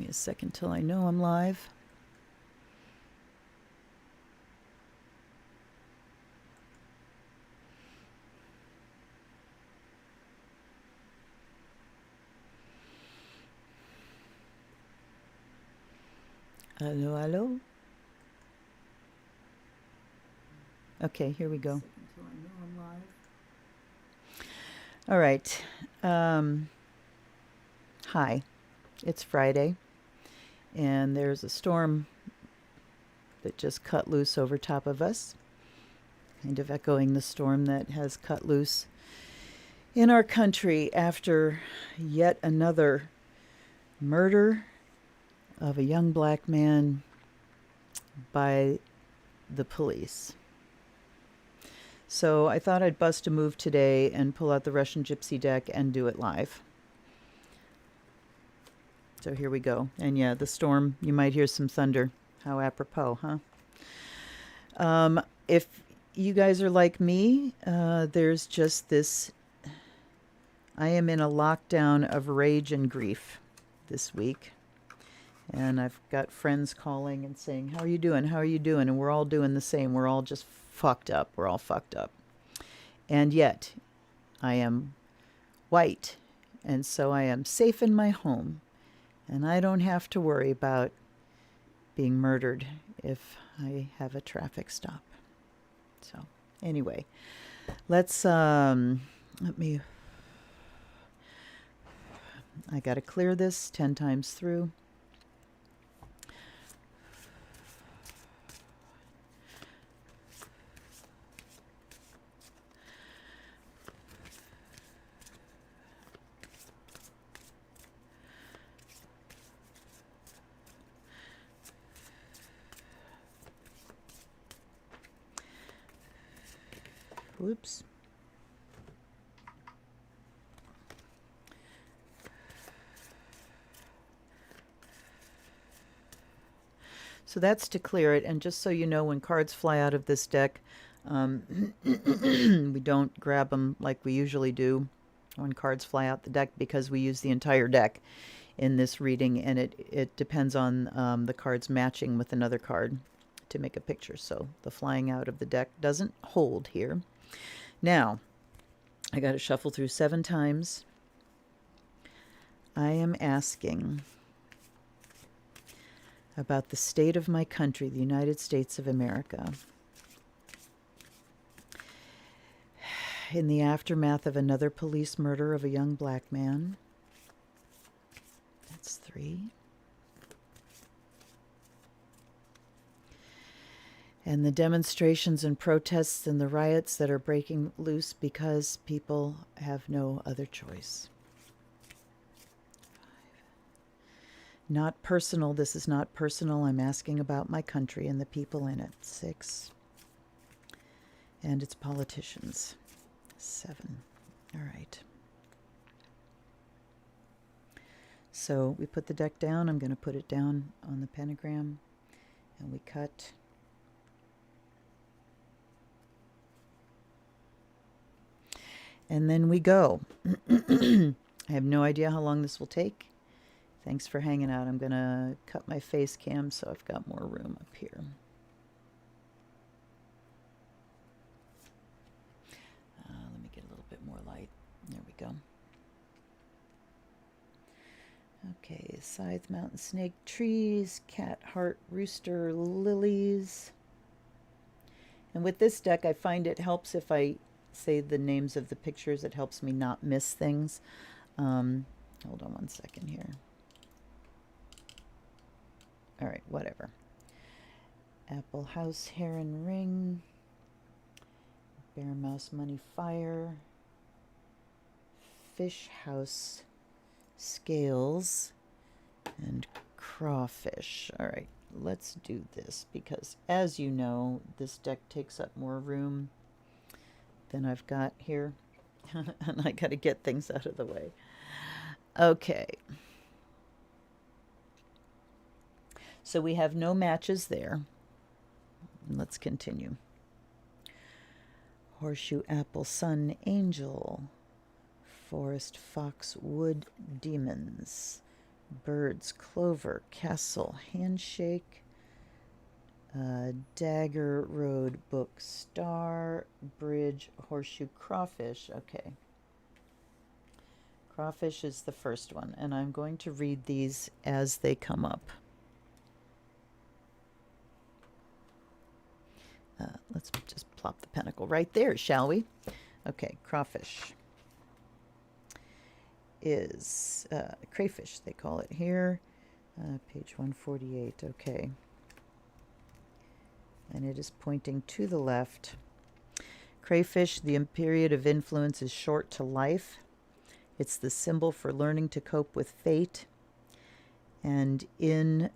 me a second till I know I'm live. Hello, hello. Okay, here we go. All right. Hi. It's Friday, and there's a storm that just cut loose over top of us, kind of echoing the storm that has cut loose in our country after yet another murder of a young black man by the police. So I thought I'd bust a move today and pull out the Russian Gypsy deck and do it live. So here we go. And yeah, the storm, you might hear some thunder. How apropos, huh? If you guys are like me, there's just this. I am in a lockdown of rage and grief this week. And I've got friends calling and saying, "How are you doing? How are you doing?" And we're all doing the same. We're all just fucked up. We're all fucked up. And yet, I am white. And so I am safe in my home. And I don't have to worry about being murdered if I have a traffic stop. So, anyway, let me, I got to clear this 10 times through. Whoops. So that's to clear it. And just so you know, when cards fly out of this deck, we don't grab them like we usually do when cards fly out the deck, because we use the entire deck in this reading, and it depends on the cards matching with another card to make a picture. So the flying out of the deck doesn't hold here. Now, I got to shuffle through 7 times. I am asking about the state of my country, the United States of America, in the aftermath of another police murder of a young black man. That's 3. And the demonstrations and protests and the riots that are breaking loose because people have no other choice. 5. Not personal. This is not personal. I'm asking about my country and the people in it. 6. And its politicians. 7. All right. So we put the deck down. I'm going to put it down on the pentagram. And we cut. And then we go. I have no idea how long this will take. Thanks for hanging out. I'm going to cut my face cam so I've got more room up here. Let me get a little bit more light. There we go. Okay, scythe, mountain snake, trees, cat, heart, rooster, lilies. And with this deck, I find it helps if I say the names of the pictures. It helps me not miss things. Hold on one second here. All right, whatever. Apple house, heron ring, bear mouse money fire, fish house scales, and crawfish. All right, let's do this because, as you know, this deck takes up more room than I've got here. And I got to get things out of the way. Okay. So we have no matches there. Let's continue. Horseshoe, apple, sun, angel, forest, fox, wood, demons, Birds, clover, castle, handshake, dagger, road, book, star, bridge, horseshoe, crawfish. Okay. Crawfish is the first one, and I'm going to read these as they come up. Let's just plop the pentacle right there, shall we? Okay, crawfish is crayfish, they call it here. Page 148, okay. And it is pointing to the left. Crayfish, the period of influence is short to life. It's the symbol for learning to cope with fate. And in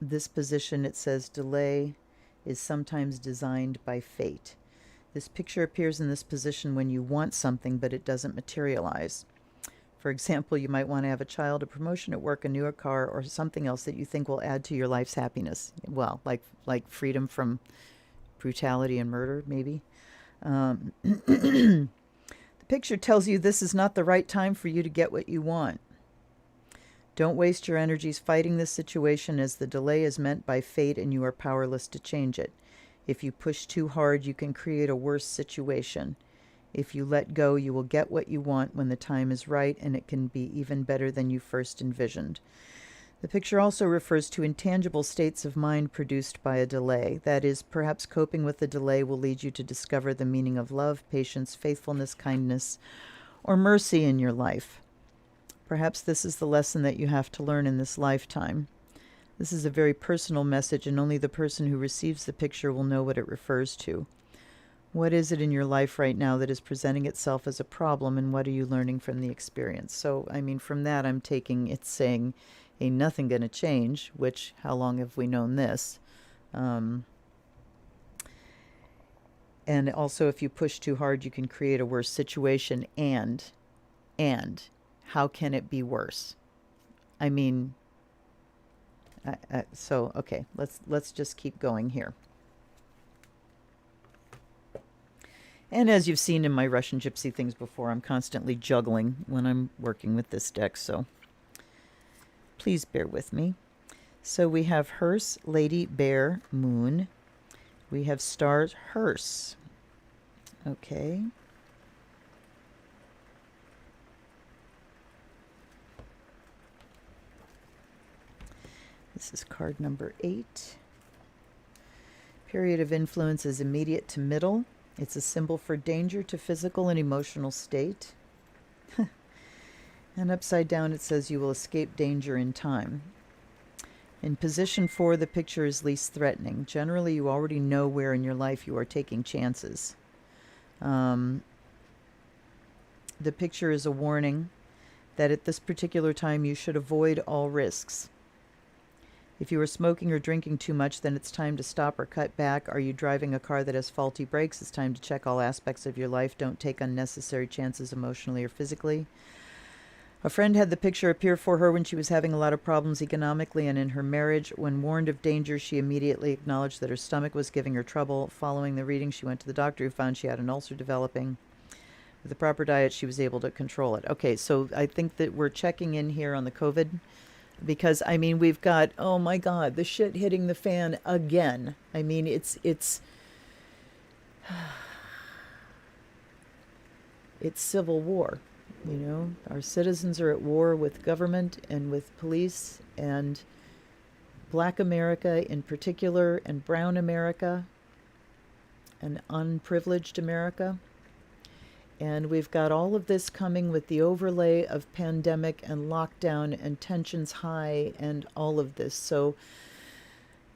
this position, it says delay is sometimes designed by fate. This picture appears in this position when you want something, but it doesn't materialize. For example, you might want to have a child, a promotion at work, a newer car, or something else that you think will add to your life's happiness. Well, like freedom from brutality and murder, maybe. The picture tells you this is not the right time for you to get what you want. Don't waste your energies fighting this situation, as the delay is meant by fate and you are powerless to change it. If you push too hard, you can create a worse situation. If you let go, you will get what you want when the time is right, and it can be even better than you first envisioned. The picture also refers to intangible states of mind produced by a delay. That is, perhaps coping with the delay will lead you to discover the meaning of love, patience, faithfulness, kindness, or mercy in your life. Perhaps this is the lesson that you have to learn in this lifetime. This is a very personal message, and only the person who receives the picture will know what it refers to. What is it in your life right now that is presenting itself as a problem, and what are you learning from the experience? So, I mean, from that, I'm taking it's saying, ain't nothing going to change, which, how long have we known this? And also, if you push too hard, you can create a worse situation, and how can it be worse? I mean, so, okay, let's just keep going here. And as you've seen in my Russian Gypsy things before, I'm constantly juggling when I'm working with this deck, so please bear with me. So we have hearse, lady, bear, moon. We have stars, hearse. Okay. This is card number 8. Period of influence is immediate to middle. It's a symbol for danger to physical and emotional state. And upside down it says you will escape danger in time. In position 4, the picture is least threatening. Generally, you already know where in your life you are taking chances. The picture is a warning that at this particular time you should avoid all risks. If you are smoking or drinking too much, then it's time to stop or cut back. Are you driving a car that has faulty brakes? It's time to check all aspects of your life. Don't take unnecessary chances emotionally or physically. A friend had the picture appear for her when she was having a lot of problems economically and in her marriage. When warned of danger, she immediately acknowledged that her stomach was giving her trouble. Following the reading, she went to the doctor, who found she had an ulcer developing. With the proper diet, she was able to control it. Okay, so I think that we're checking in here on the COVID, because, I mean, we've got, oh my God, the shit hitting the fan again. I mean, it's civil war. You know, our citizens are at war with government and with police, and Black America in particular, and Brown America, and unprivileged America. And we've got all of this coming with the overlay of pandemic and lockdown and tensions high and all of this. So,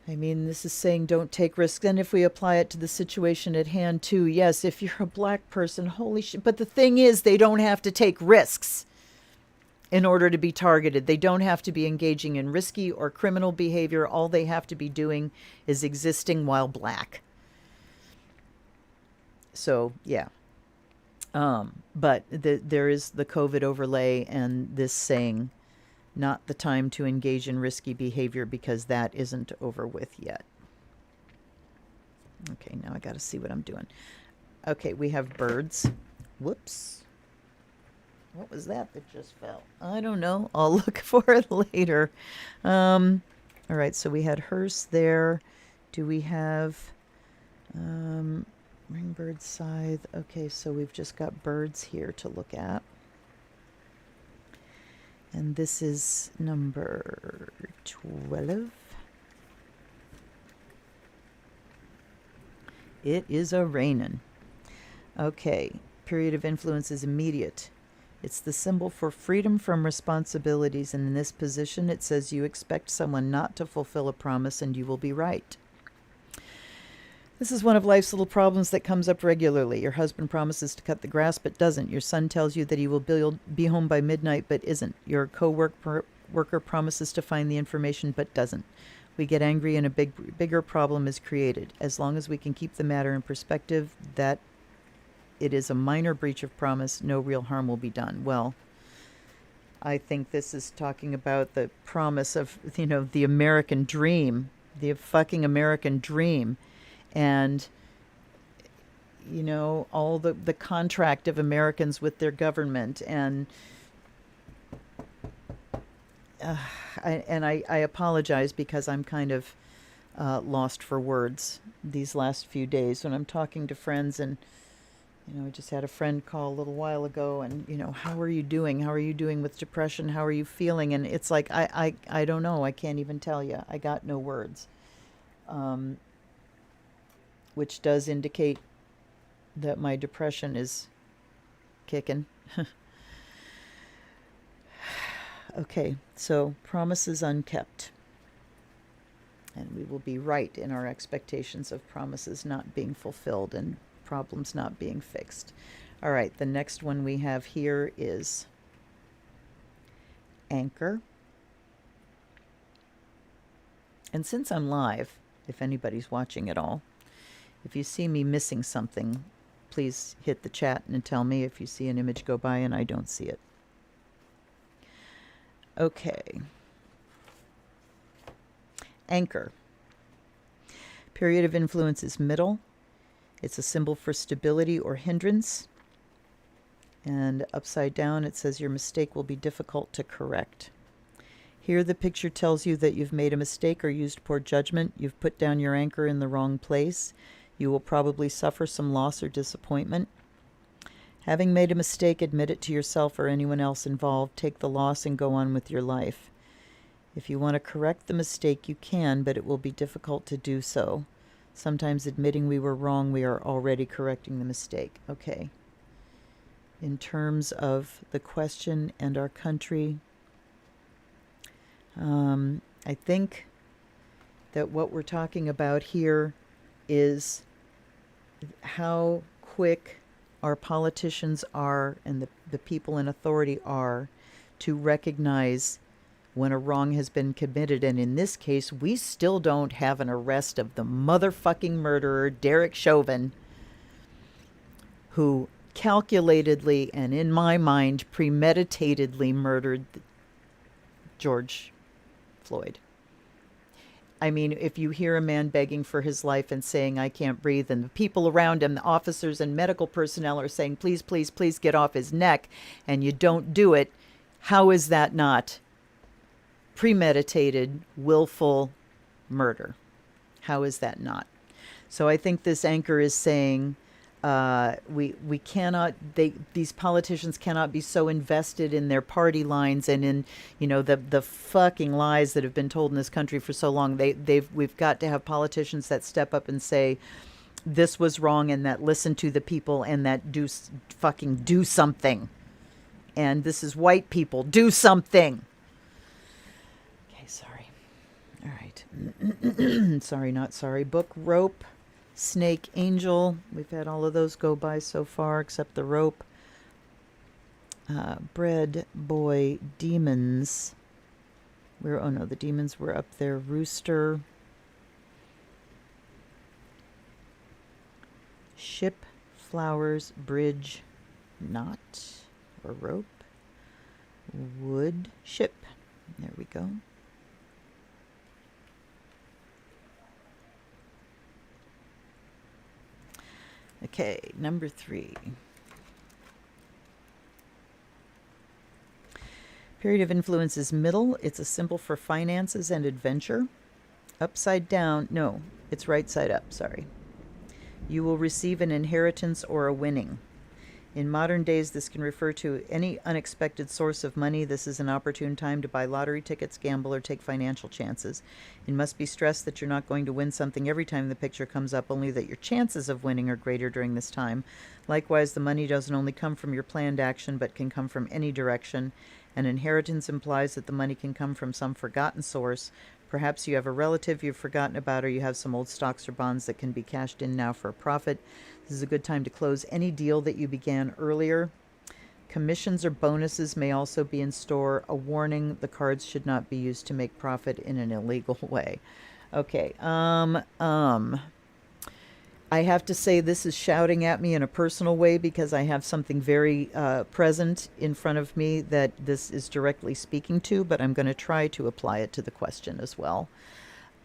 I mean, this is saying don't take risks. And if we apply it to the situation at hand too, yes, if you're a Black person, holy shit. But the thing is, they don't have to take risks in order to be targeted. They don't have to be engaging in risky or criminal behavior. All they have to be doing is existing while Black. So, yeah. But there is the COVID overlay and this saying, not the time to engage in risky behavior, because that isn't over with yet. Okay, now I got to see what I'm doing. Okay, we have birds. Whoops. What was that just fell? I don't know. I'll look for it later. All right, so we had hearse there. Do we have ringbird scythe? Okay, so we've just got birds here to look at. And this is number 12. It is a rainin'. Okay, period of influence is immediate. It's the symbol for freedom from responsibilities, and in this position it says you expect someone not to fulfill a promise and you will be right. This is one of life's little problems that comes up regularly. Your husband promises to cut the grass but doesn't. Your son tells you that he will be home by midnight but isn't. Your co-worker promises to find the information but doesn't. We get angry and a bigger problem is created. As long as we can keep the matter in perspective that it is a minor breach of promise, no real harm will be done. Well, I think this is talking about the promise of, the American dream, the fucking American dream. And, all the contract of Americans with their government. And I apologize because I'm kind of lost for words these last few days when I'm talking to friends. And, I just had a friend call a little while ago and, how are you doing? How are you doing with depression? How are you feeling? And it's like, I don't know. I can't even tell you. I got no words. Which does indicate that my depression is kicking. Okay, so promises unkept. And we will be right in our expectations of promises not being fulfilled and problems not being fixed. All right, the next one we have here is anchor. And since I'm live, if anybody's watching at all, if you see me missing something, please hit the chat and tell me if you see an image go by and I don't see it. Okay. Anchor. Period of influence is middle. It's a symbol for stability or hindrance. And upside down it says your mistake will be difficult to correct. Here the picture tells you that you've made a mistake or used poor judgment. You've put down your anchor in the wrong place. You will probably suffer some loss or disappointment. Having made a mistake, admit it to yourself or anyone else involved. Take the loss and go on with your life. If you want to correct the mistake, you can, but it will be difficult to do so. Sometimes admitting we were wrong, we are already correcting the mistake. Okay. In terms of the question and our country, I think that what we're talking about here is how quick our politicians are and the people in authority are to recognize when a wrong has been committed. And in this case, we still don't have an arrest of the motherfucking murderer, Derek Chauvin, who calculatedly and, in my mind, premeditatedly murdered George Floyd. I mean, if you hear a man begging for his life and saying, I can't breathe, and the people around him, the officers and medical personnel are saying, please, please, please get off his neck, and you don't do it, how is that not premeditated, willful murder? How is that not? So I think this anchor is saying we cannot, these politicians cannot be so invested in their party lines and in, the fucking lies that have been told in this country for so long. We've got to have politicians that step up and say this was wrong, and that listen to the people, and that do something. And this is white people, do something. Okay, sorry. All right. Sorry, not sorry. Book, rope, snake, angel. We've had all of those go by so far, except the rope. Bread, boy, demons. The demons were up there. Rooster. Ship, flowers, bridge, knot, or rope. Wood, ship. There we go. Okay, number 3. Period of influence is middle. It's a symbol for finances and adventure. Upside down, no, it's right side up, sorry. You will receive an inheritance or a winning. In modern days, this can refer to any unexpected source of money. This is an opportune time to buy lottery tickets, gamble, or take financial chances. It must be stressed that you're not going to win something every time the picture comes up, only that your chances of winning are greater during this time. Likewise, the money doesn't only come from your planned action, but can come from any direction. An inheritance implies that the money can come from some forgotten source. Perhaps you have a relative you've forgotten about, or you have some old stocks or bonds that can be cashed in now for a profit. This is a good time to close any deal that you began earlier. Commissions or bonuses may also be in store. A warning, the cards should not be used to make profit in an illegal way. Okay, I have to say this is shouting at me in a personal way because I have something very present in front of me that this is directly speaking to, but I'm going to try to apply it to the question as well.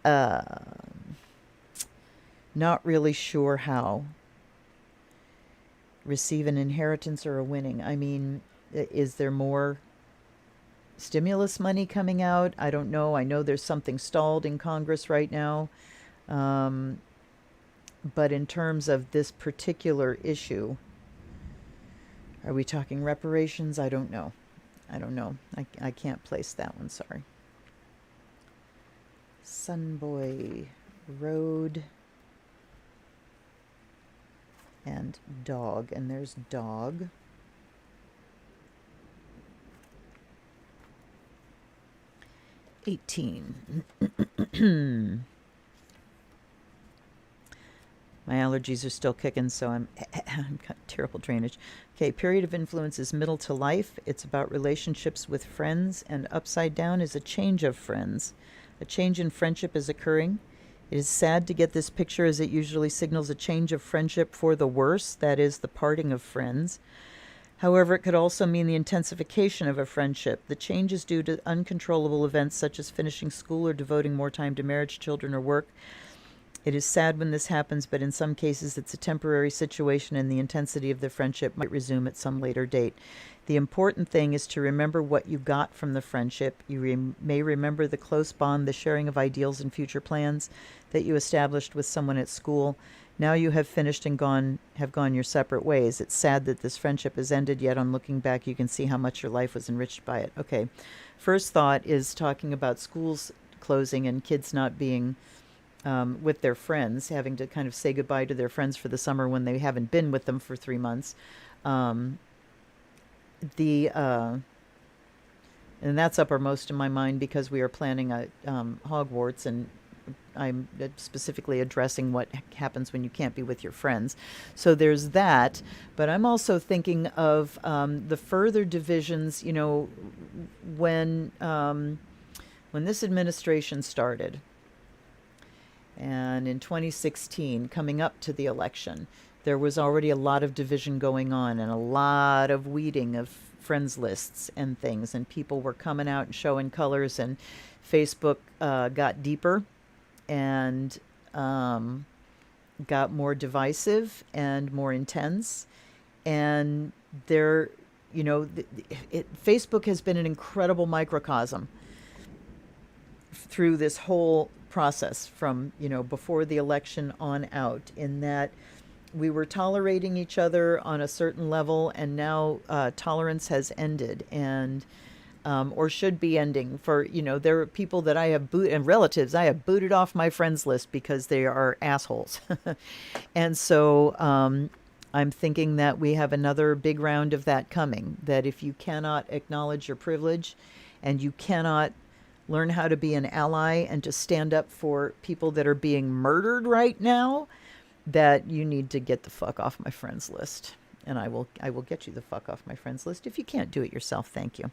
Not really sure how. Receive an inheritance or a winning. I mean, is there more stimulus money coming out? I don't know. I know there's something stalled in Congress right now. But in terms of this particular issue, are we talking reparations? I don't know. I can't place that one, sorry. Sunboy Road and dog, and there's dog. $18. My allergies are still kicking, so I've got terrible drainage. Okay, period of influence is middle to life. It's about relationships with friends, and upside down is a change of friends. A change in friendship is occurring. It is sad to get this picture as it usually signals a change of friendship for the worse, that is, the parting of friends. However, it could also mean the intensification of a friendship. The change is due to uncontrollable events such as finishing school or devoting more time to marriage, children, or work. It is sad when this happens, but in some cases it's a temporary situation and the intensity of the friendship might resume at some later date. The important thing is to remember what you got from the friendship. You may remember the close bond, the sharing of ideals and future plans that you established with someone at school. Now you have finished and have gone your separate ways. It's sad that this friendship has ended, yet on looking back you can see how much your life was enriched by it. Okay, first thought is talking about schools closing and kids not being with their friends, having to kind of say goodbye to their friends for the summer when they haven't been with them for 3 months. And that's uppermost in my mind because we are planning a Hogwarts, and I'm specifically addressing what happens when you can't be with your friends. So there's that. But I'm also thinking of the further divisions. You know, when this administration started, and in 2016, coming up to the election, there was already a lot of division going on and a lot of weeding of friends lists and things, and people were coming out and showing colors, and Facebook got deeper and got more divisive and more intense. And there, you know, Facebook has been an incredible microcosm through this whole process from, you know, before the election on out, in that we were tolerating each other on a certain level, and now tolerance has ended, and or should be ending. For, you know, there are people that I have and relatives I have booted off my friends list because they are assholes. And so I'm thinking that we have another big round of that coming, that if you cannot acknowledge your privilege and you cannot learn how to be an ally and to stand up for people that are being murdered right now, that you need to get the fuck off my friends list. And I will get you the fuck off my friends list. If you can't do it yourself, thank you.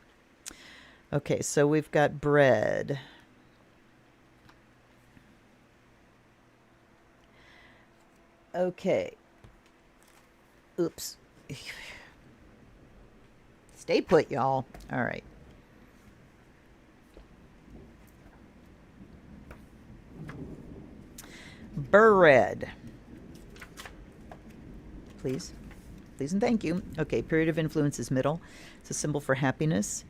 Okay, so we've got bread. Okay. Oops. Stay put, y'all. All right. Bread. Please. Please and thank you. Okay, period of influence is middle. It's a symbol for happiness.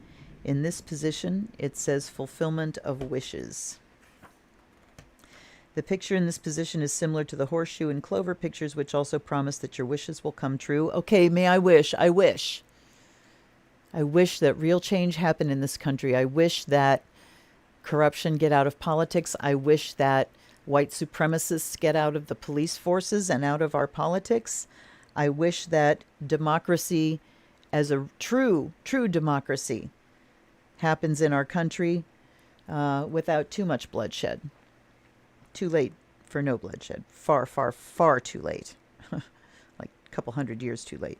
In this position, it says fulfillment of wishes. The picture in this position is similar to the horseshoe and clover pictures, which also promise that your wishes will come true. Okay, may I wish? I wish. I wish that real change happened in this country. I wish that corruption get out of politics. I wish that white supremacists get out of the police forces and out of our politics. I wish that democracy, as a true democracy, happens in our country without too much bloodshed. Too late for no bloodshed. Far, far, far too late. Like a couple 100 years too late.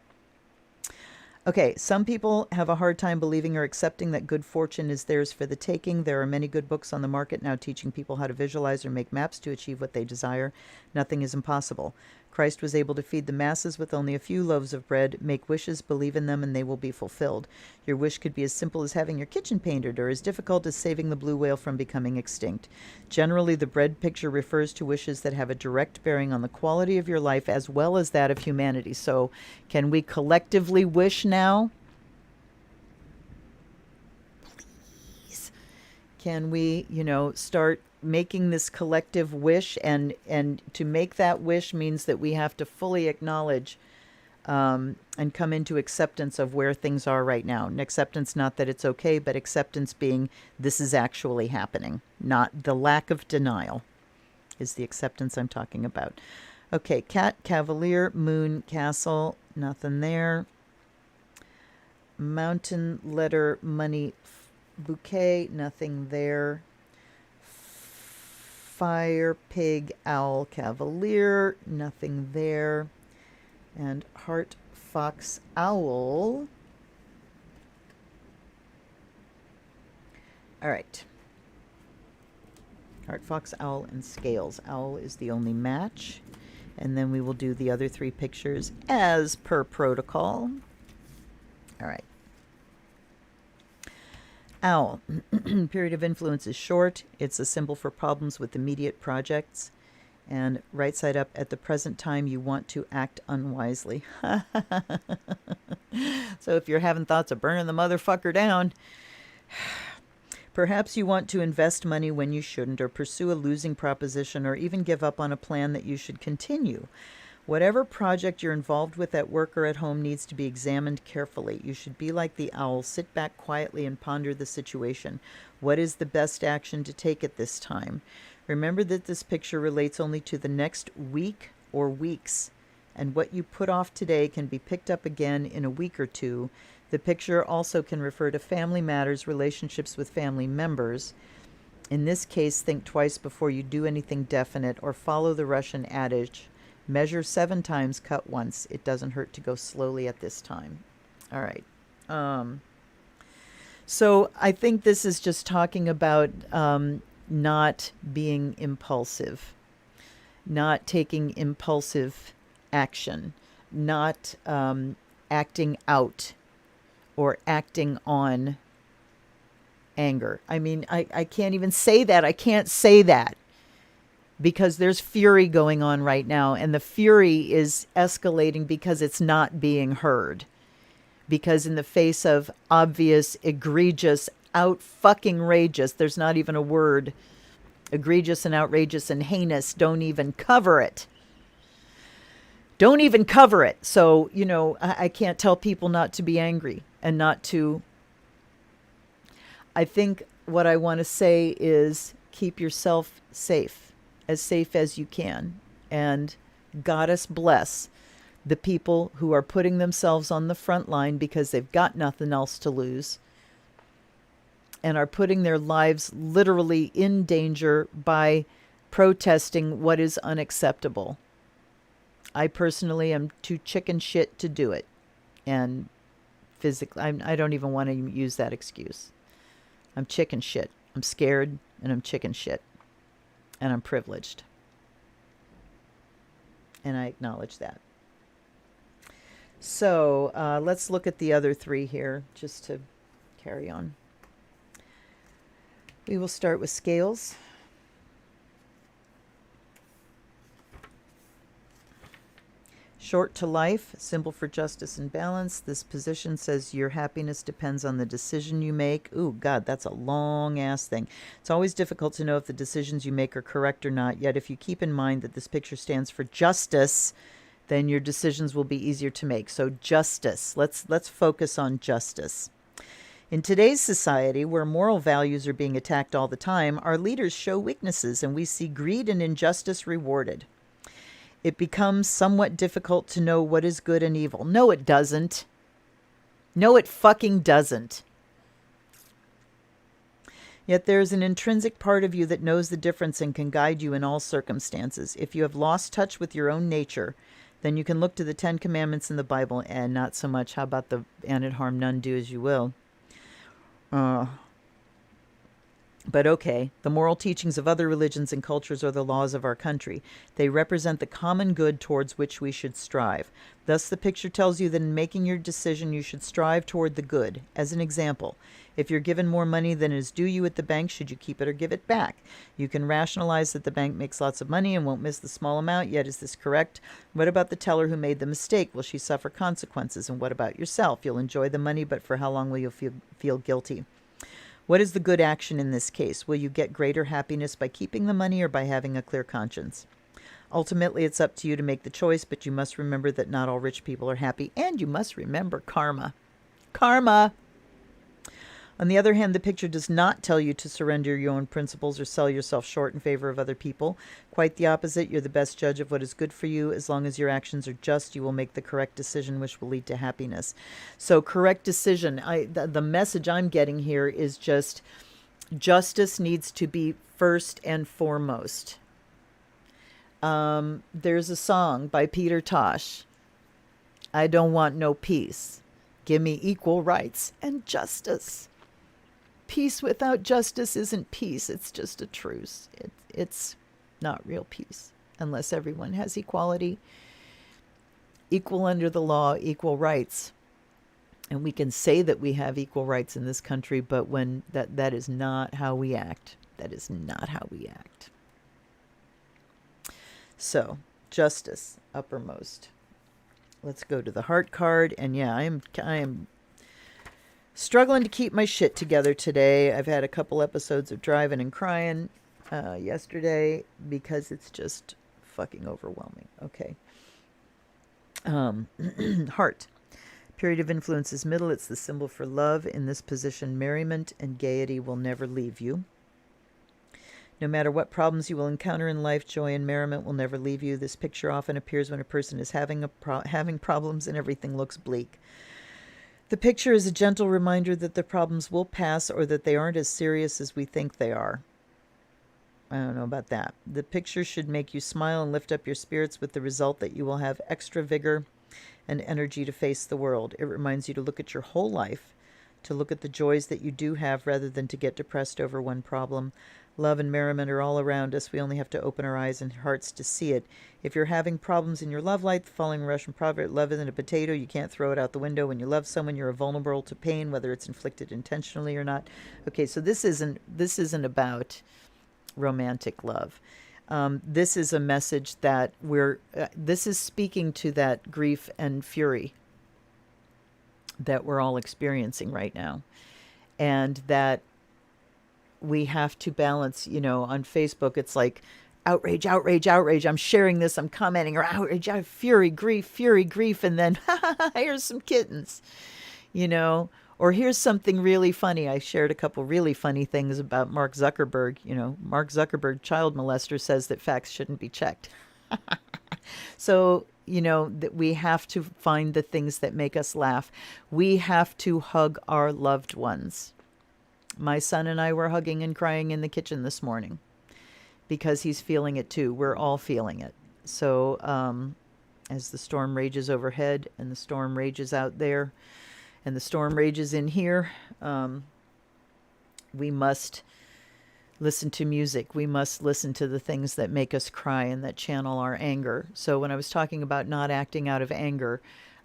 Okay, some people have a hard time believing or accepting that good fortune is theirs for the taking. There are many good books on the market now teaching people how to visualize or make maps to achieve what they desire. Nothing is impossible. Christ was able to feed the masses with only a few loaves of bread. Make wishes, believe in them, and they will be fulfilled. Your wish could be as simple as having your kitchen painted or as difficult as saving the blue whale from becoming extinct. Generally, the bread picture refers to wishes that have a direct bearing on the quality of your life as well as that of humanity. So, can we collectively wish now? Please. Can we, start making this collective wish, and to make that wish means that we have to fully acknowledge and come into acceptance of where things are right now. And acceptance, not that it's okay, but acceptance being this is actually happening, not the lack of denial is the acceptance I'm talking about. Okay, cat, cavalier, moon, castle, nothing there. Mountain, letter, money, bouquet, nothing there. Fire, pig, owl, cavalier, nothing there. And heart, fox, owl. All right. Heart, fox, owl, and scales. Owl is the only match. And then we will do the other three pictures as per protocol. All right. Owl. Period of influence is short. It's a symbol for problems with immediate projects. And right side up, at the present time, you want to act unwisely. So if you're having thoughts of burning the motherfucker down, perhaps you want to invest money when you shouldn't, or pursue a losing proposition, or even give up on a plan that you should continue. Whatever project you're involved with at work or at home needs to be examined carefully. You should be like the owl. Sit back quietly and ponder the situation. What is the best action to take at this time? Remember that this picture relates only to the next week or weeks, and what you put off today can be picked up again in a week or two. The picture also can refer to family matters, relationships with family members. In this case, think twice before you do anything definite, or follow the Russian adage, measure 7 times, cut once. It doesn't hurt to go slowly at this time. All right. So I think this is just talking about not being impulsive, not taking impulsive action, not acting out or acting on anger. I mean, I can't even say that. I can't say that because there's fury going on right now, and the fury is escalating because it's not being heard. Because in the face of obvious, egregious, out-fucking-rageous, there's not even a word, egregious and outrageous and heinous, don't even cover it. Don't even cover it. So, I can't tell people not to be angry and not to. I think what I want to say is keep yourself safe as you can. And Goddess bless the people who are putting themselves on the front line because they've got nothing else to lose and are putting their lives literally in danger by protesting what is unacceptable. I personally am too chicken shit to do it. And physically, I don't even want to use that excuse. I'm chicken shit. I'm scared and I'm chicken shit. And I'm privileged. And I acknowledge that. So let's look at the other three here just to carry on. We will start with scales. Short to life, symbol for justice and balance. This position says your happiness depends on the decision you make. Ooh, God, that's a long ass thing. It's always difficult to know if the decisions you make are correct or not. Yet if you keep in mind that this picture stands for justice, then your decisions will be easier to make. So justice. Let's focus on justice. In today's society, where moral values are being attacked all the time, our leaders show weaknesses and we see greed and injustice rewarded. It becomes somewhat difficult to know what is good and evil. No, it doesn't. No, it fucking doesn't. Yet there is an intrinsic part of you that knows the difference and can guide you in all circumstances. If you have lost touch with your own nature, then you can look to the 10 Commandments in the Bible and not so much, how about the and it harm none, do as you will. But okay, the moral teachings of other religions and cultures are the laws of our country. They represent the common good towards which we should strive. Thus, the picture tells you that in making your decision, you should strive toward the good. As an example, if you're given more money than is due you at the bank, should you keep it or give it back? You can rationalize that the bank makes lots of money and won't miss the small amount, yet is this correct? What about the teller who made the mistake? Will she suffer consequences? And what about yourself? You'll enjoy the money, but for how long will you feel guilty? What is the good action in this case? Will you get greater happiness by keeping the money or by having a clear conscience? Ultimately, it's up to you to make the choice, but you must remember that not all rich people are happy, and you must remember karma. Karma! On the other hand, the picture does not tell you to surrender your own principles or sell yourself short in favor of other people. Quite the opposite. You're the best judge of what is good for you. As long as your actions are just, you will make the correct decision, which will lead to happiness. So, correct decision. The message I'm getting here is just justice needs to be first and foremost. There's a song by Peter Tosh. I don't want no peace. Give me equal rights and justice. Peace without justice isn't peace. It's just a truce. It's not real peace unless everyone has equality, equal under the law, equal rights. And we can say that we have equal rights in this country, but when that is not how we act. That is not how we act. So, justice uppermost. Let's go to the heart card. And yeah, I am struggling to keep my shit together today. I've had a couple episodes of driving and crying yesterday because it's just fucking overwhelming. Okay. Heart. Period of influence is middle. It's the symbol for love. In this position, merriment and gaiety will never leave you. No matter what problems you will encounter in life, joy and merriment will never leave you. This picture often appears when a person is having problems and everything looks bleak. The picture is a gentle reminder that the problems will pass or that they aren't as serious as we think they are. I don't know about that. The picture should make you smile and lift up your spirits with the result that you will have extra vigor and energy to face the world. It reminds you to look at your whole life, to look at the joys that you do have rather than to get depressed over one problem. Love and merriment are all around us. We only have to open our eyes and hearts to see it. If you're having problems in your love life, the following Russian proverb, love isn't a potato. You can't throw it out the window. When you love someone, you're vulnerable to pain, whether it's inflicted intentionally or not. Okay, so this isn't about romantic love. This is a message that this is speaking to that grief and fury that we're all experiencing right now. And that we have to balance, on Facebook, it's like outrage, outrage, outrage. I'm sharing this, I'm commenting, or outrage, fury, grief. And then, here's some kittens, or here's something really funny. I shared a couple really funny things about Mark Zuckerberg. Mark Zuckerberg, child molester, says that facts shouldn't be checked. So, that we have to find the things that make us laugh. We have to hug our loved ones. My son and I were hugging and crying in the kitchen this morning because he's feeling it too. We're all feeling it. So as the storm rages overhead and the storm rages out there and the storm rages in here, we must listen to music. We must listen to the things that make us cry and that channel our anger. So when I was talking about not acting out of anger,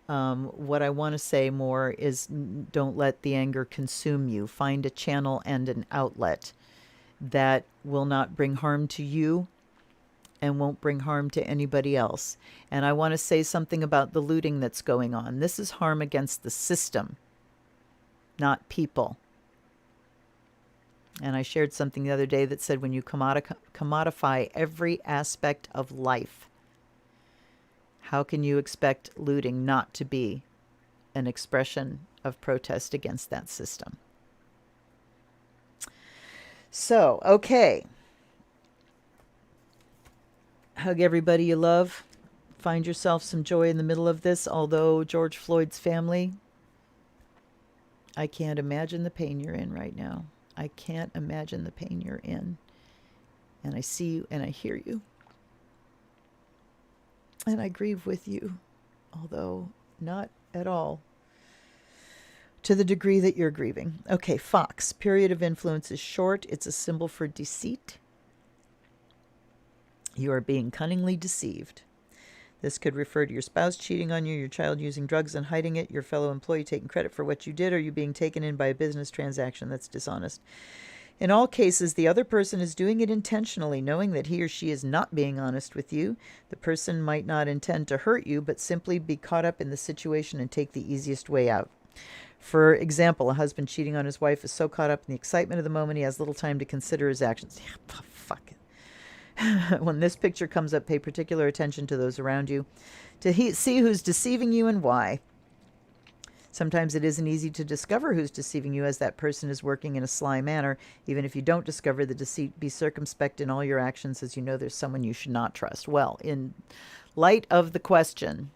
what I want to say more is don't let the anger consume you. Find a channel and an outlet that will not bring harm to you and won't bring harm to anybody else. And I want to say something about the looting that's going on. This is harm against the system, not people. And I shared something the other day that said when you commodify every aspect of life, how can you expect looting not to be an expression of protest against that system? So, okay. Hug everybody you love. Find yourself some joy in the middle of this, although George Floyd's family, I can't imagine the pain you're in right now. I can't imagine the pain you're in. And I see you and I hear you. And I grieve with you, although not at all to the degree that you're grieving. Okay, Fox. Period of influence is short. It's a symbol for deceit. You are being cunningly deceived. This could refer to your spouse cheating on you, your child using drugs and hiding it, your fellow employee taking credit for what you did, or you being taken in by a business transaction that's dishonest. In all cases, the other person is doing it intentionally, knowing that he or she is not being honest with you. The person might not intend to hurt you, but simply be caught up in the situation and take the easiest way out. For example, a husband cheating on his wife is so caught up in the excitement of the moment he has little time to consider his actions. Yeah, fuck it. When this picture comes up, pay particular attention to those around you to see who's deceiving you and why. Sometimes it isn't easy to discover who's deceiving you, as that person is working in a sly manner. Even if you don't discover the deceit, be circumspect in all your actions, as you know there's someone you should not trust. Well, in light of the question,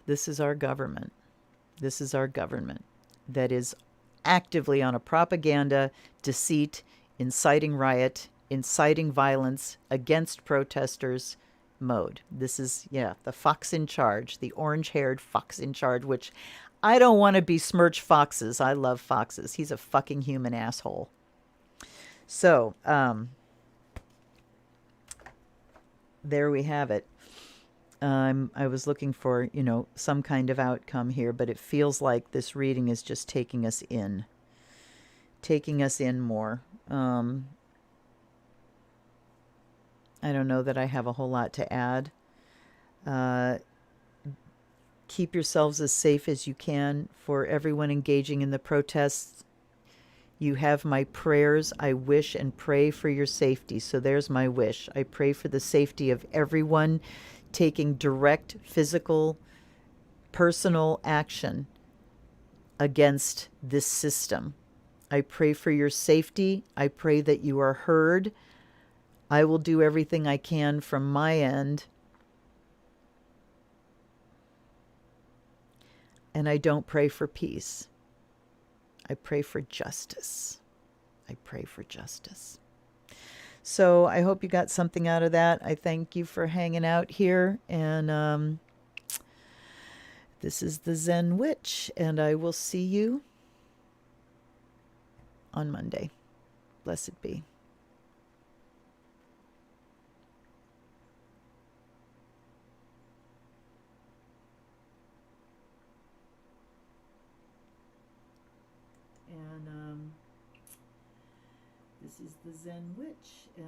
this is our government. This is our government that is actively on a propaganda, deceit, inciting riot, inciting violence against protesters mode. This is, the fox in charge, the orange-haired fox in charge, which I don't want to besmirch foxes. I love foxes. He's a fucking human asshole. So, there we have it. I was looking for, some kind of outcome here, but it feels like this reading is just taking us in more. I don't know that I have a whole lot to add. Keep yourselves as safe as you can. For everyone engaging in the protests, you have my prayers. I wish and pray for your safety. So there's my wish. I pray for the safety of everyone taking direct physical, personal action against this system. I pray for your safety. I pray that you are heard. I will do everything I can from my end. And I don't pray for peace. I pray for justice. I pray for justice. So I hope you got something out of that. I thank you for hanging out here. And this is the Zen Witch. And I will see you on Monday. Blessed be. And this is the Zen Witch.